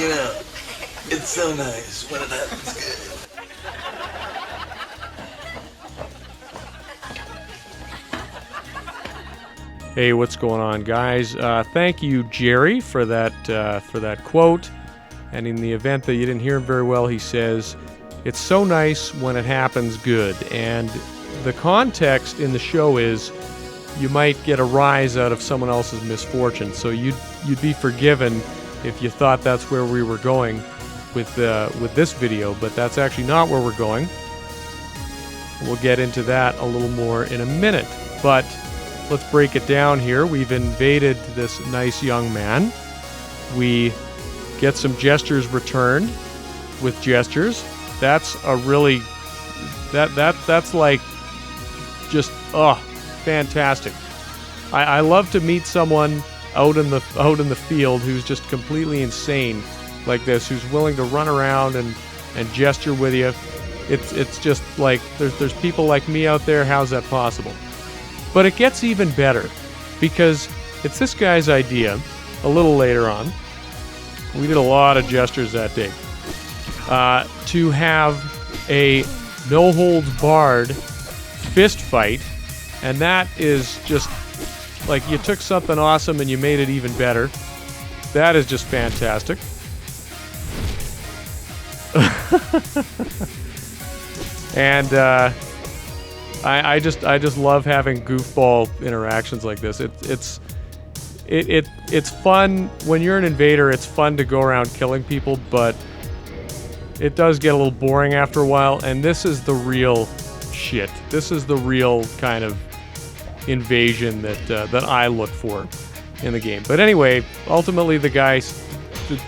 You know, it's so nice when it happens good. Hey, what's going on, guys? Thank you, Jerry, for that quote. And in the event that you didn't hear him very well, he says, "It's so nice when it happens good." And the context in the show is you might get a rise out of someone else's misfortune. So you'd be forgiven if you thought that's where we were going with this video, but that's actually not where we're going. We'll get into that a little more in a minute. But let's break it down here. We've invaded this nice young man. We get some gestures returned with gestures. That's a really that's like just fantastic. I love to meet someone out in the field who's just completely insane like this, who's willing to run around and gesture with you. It's just like there's people like me out there. How's that possible? But it gets even better because it's this guy's idea. A little later on, we did a lot of gestures that day, to have a no-holds-barred fist fight, and that is just like you took something awesome and you made it even better. That is just fantastic. And I just love having goofball interactions like this. It's fun when you're an invader. It's fun to go around killing people, but it does get a little boring after a while. And this is the real shit. This is the real kind of invasion that I look for in the game. But anyway, ultimately the guy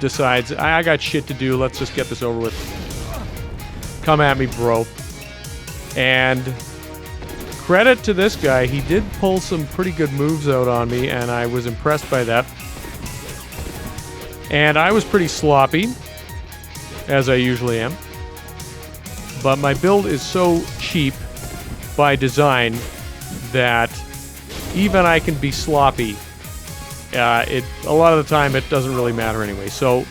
decides I got shit to do. Let's just get this over with. Come at me, bro. And credit to this guy, he did pull some pretty good moves out on me, and I was impressed by that. And I was pretty sloppy, as I usually am. But my build is so cheap by design that even I can be sloppy. A lot of the time, it doesn't really matter anyway. So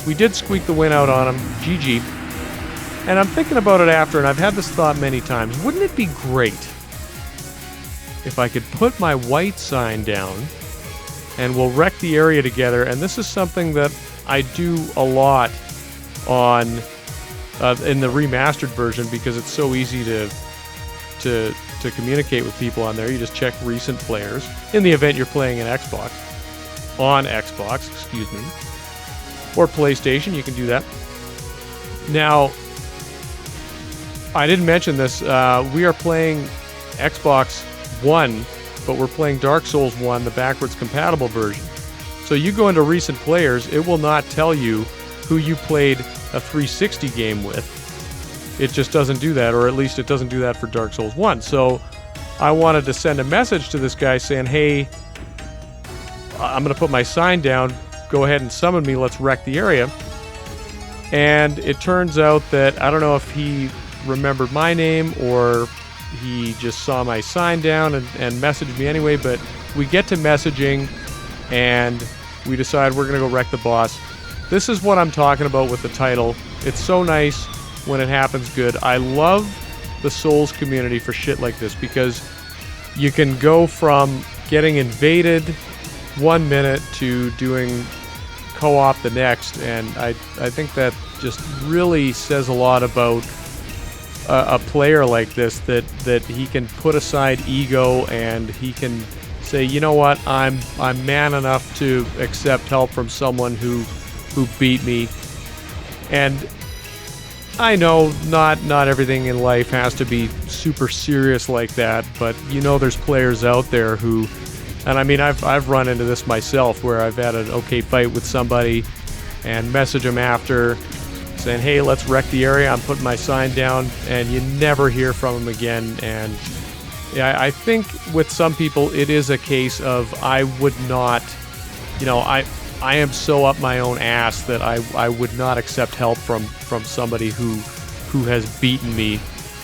we did squeak the win out on him. GG. And I'm thinking about it after, and I've had this thought many times. Wouldn't it be great if I could put my white sign down and we'll wreck the area together? And this is something that I do a lot on in the remastered version because it's so easy to communicate with people on there. You just check recent players in the event you're playing on Xbox, excuse me, or PlayStation. You can do that. Now, I didn't mention this. We are playing Xbox One, but we're playing Dark Souls 1, the backwards compatible version. So you go into recent players, it will not tell you who you played a 360 game with. It just doesn't do that, or at least it doesn't do that for Dark Souls 1. So I wanted to send a message to this guy saying, hey, I'm going to put my sign down. Go ahead and summon me. Let's wreck the area. And it turns out that I don't know if he remembered my name or he just saw my sign down and messaged me anyway, but we get to messaging and we decide we're going to go wreck the boss. This is what I'm talking about with the title. It's so nice when it happens good. I love the Souls community for shit like this because you can go from getting invaded 1 minute to doing co-op the next, and I think that just really says a lot about a player like this, that he can put aside ego and he can say, you know what, I'm man enough to accept help from someone who beat me. And I know not everything in life has to be super serious like that, but you know there's players out there who, and I mean I've run into this myself where I've had an okay fight with somebody and message them after saying, hey, let's wreck the area, I'm putting my sign down, and you never hear from them again. And yeah, I think with some people it is a case of I would not, you know, I am so up my own ass that I would not accept help from somebody who has beaten me.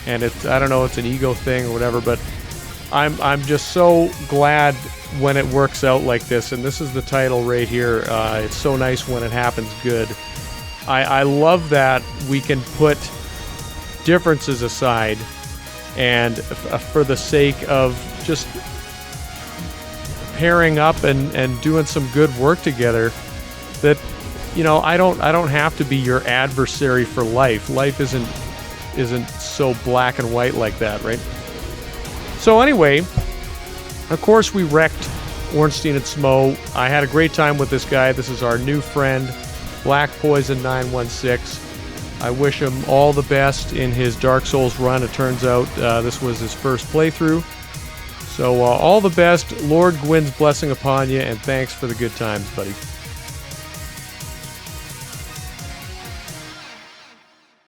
And it's, I don't know, it's an ego thing or whatever, but I'm just so glad when it works out like this, and this is the title right here. It's so nice when it happens good. I love that we can put differences aside, and for the sake of just pairing up and doing some good work together, that I don't have to be your adversary for life. Life isn't so black and white like that, right? So anyway, of course we wrecked Ornstein and Smo. I had a great time with this guy. This is our new friend, Black Poison 916. I wish him all the best in his Dark Souls run. It turns out this was his first playthrough. So all the best. Lord Gwyn's blessing upon you, and thanks for the good times, buddy.